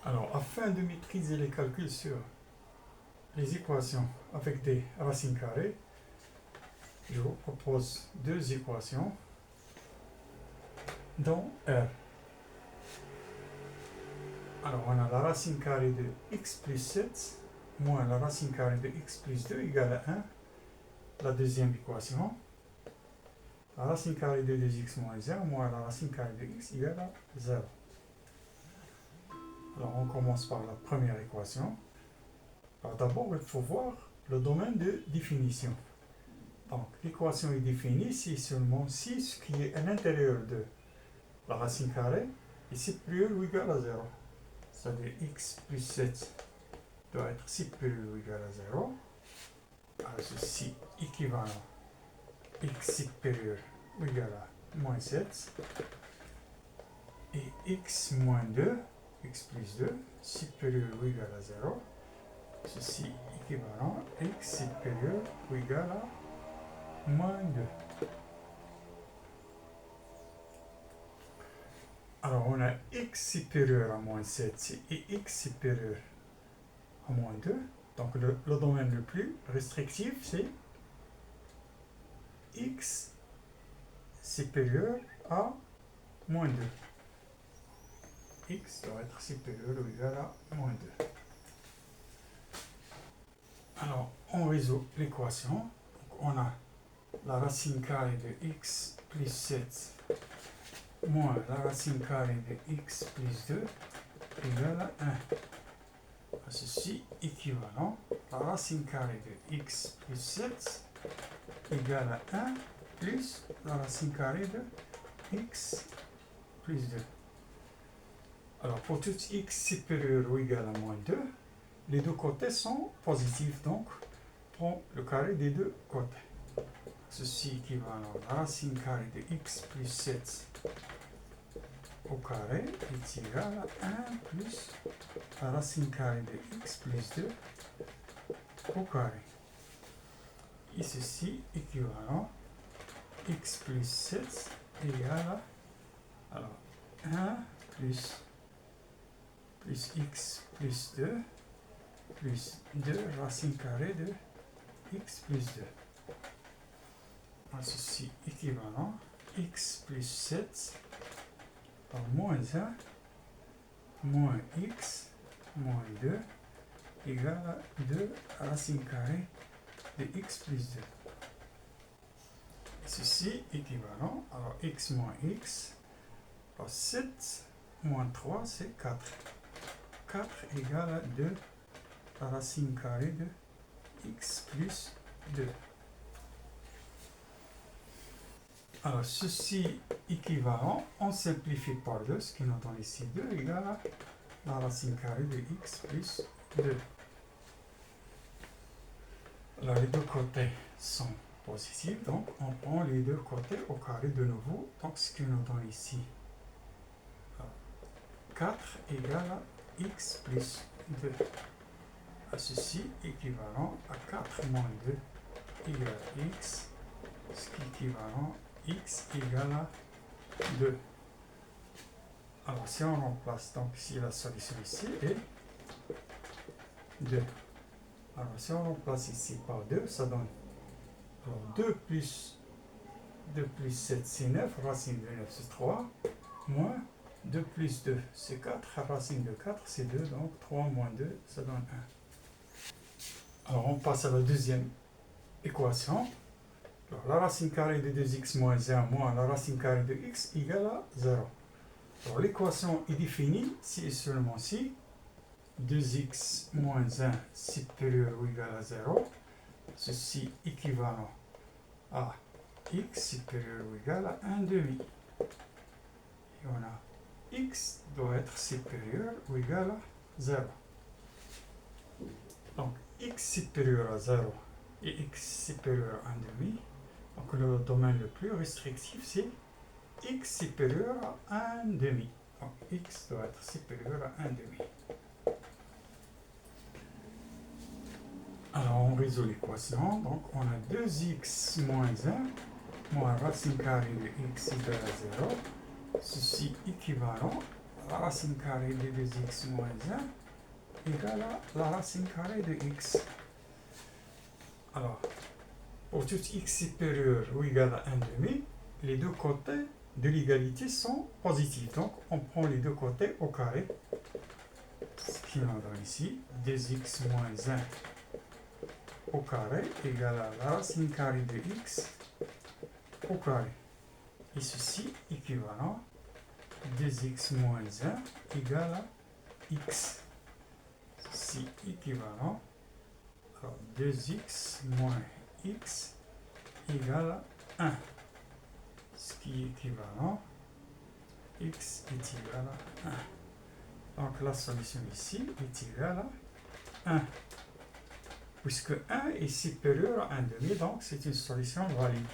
Alors, afin de maîtriser les calculs sur les équations avec des racines carrées, je vous propose deux équations dont R. Alors, on a la racine carrée de x plus 7 moins la racine carrée de x plus 2 égale à 1. La deuxième équation, la racine carrée de 2x moins 1 moins la racine carrée de x égale à 0. Alors, on commence par la première équation. Alors, d'abord, il faut voir le domaine de définition. Donc, l'équation est définie si seulement si ce qui est à l'intérieur de la racine carrée est supérieur ou égal à 0. C'est-à-dire x plus 7 doit être supérieur ou égal à 0. Alors, ceci équivalent x supérieur ou égal à moins 7 et x moins 2, x plus 2 supérieur ou égal à 0. Ceci équivalent x supérieur ou égal à moins 2. Alors, on a x supérieur à moins 7 et x supérieur à moins 2. Donc, le domaine le plus restrictif, c'est x supérieur à moins 2. X doit être supérieur ou égal à moins 2. Alors, on résout l'équation. On a la racine carrée de x plus 7 moins la racine carrée de x plus 2 égale à 1. Ceci équivalent, la racine carrée de x plus 7 égale à 1 plus la racine carrée de x plus 2. Alors, pour tout x supérieur ou égal à moins 2, les deux côtés sont positifs, donc prends le carré des deux côtés. Ceci équivalent à la racine carrée de x plus 7 au carré est égal à 1 plus la racine carrée de x plus 2 au carré. Et ceci équivalent x plus 7 égale à 1 plus x plus 2 plus 2 racine carrée de x plus 2. Ceci équivalent x plus 7 par moins 1 moins x moins 2 égale à 2 racine carrée de x plus 2. Ceci équivalent, alors x moins x, alors 7 moins 3 c'est 4. 4 égale à 2 la racine carrée de x plus 2. Alors, ceci équivalent, on simplifie par 2, ce qui nous donne ici 2 égale à la racine carrée de x plus 2. Alors, les deux côtés sont positifs, donc on prend les deux côtés au carré de nouveau, donc ce qui nous donne ici 4 égale à x plus 2. Ceci équivalent à 4 moins 2 égale à x, ce qui est équivalent x égale à 2. Alors, si on remplace, donc ici la solution ici est 2. Alors, si on remplace ici par 2, ça donne alors, 2 plus 7, c'est 9, racine de 9, c'est 3, moins 2 plus 2, c'est 4, racine de 4, c'est 2, donc 3 moins 2, ça donne 1. Alors, on passe à la deuxième équation. Alors, la racine carrée de 2x moins 1 moins la racine carrée de x égale à 0. Alors, l'équation est définie si et seulement si 2x moins 1 supérieur ou égal à 0, ceci équivalent à x supérieur ou égal à 1 demi. Et on a x doit être supérieur ou égal à 0. Donc, x supérieur à 0 et x supérieur à 1 demi. Donc, le domaine le plus restrictif, c'est x supérieur à 1 demi. Donc, x doit être supérieur à 1 demi. Alors, on résout l'équation. Donc, on a 2x moins 1 moins racine carrée de x égale à 0. Ceci équivalent la racine carrée de 2x moins 1 égale à la racine carrée de x. Alors, pour tout x supérieur ou égal à 1,5, les deux côtés de l'égalité sont positifs. Donc, on prend les deux côtés au carré. Ce qui nous donne ici 2x moins 1 au carré égale à la racine carrée de x au carré. Et ceci équivalent 2x moins 1 égale à x. Ceci équivalent à 2x moins x égale à 1. Ce qui est équivalent, x est égal à 1. Donc la solution ici est égale à 1. Puisque 1 est supérieur à 1,5, donc c'est une solution valide.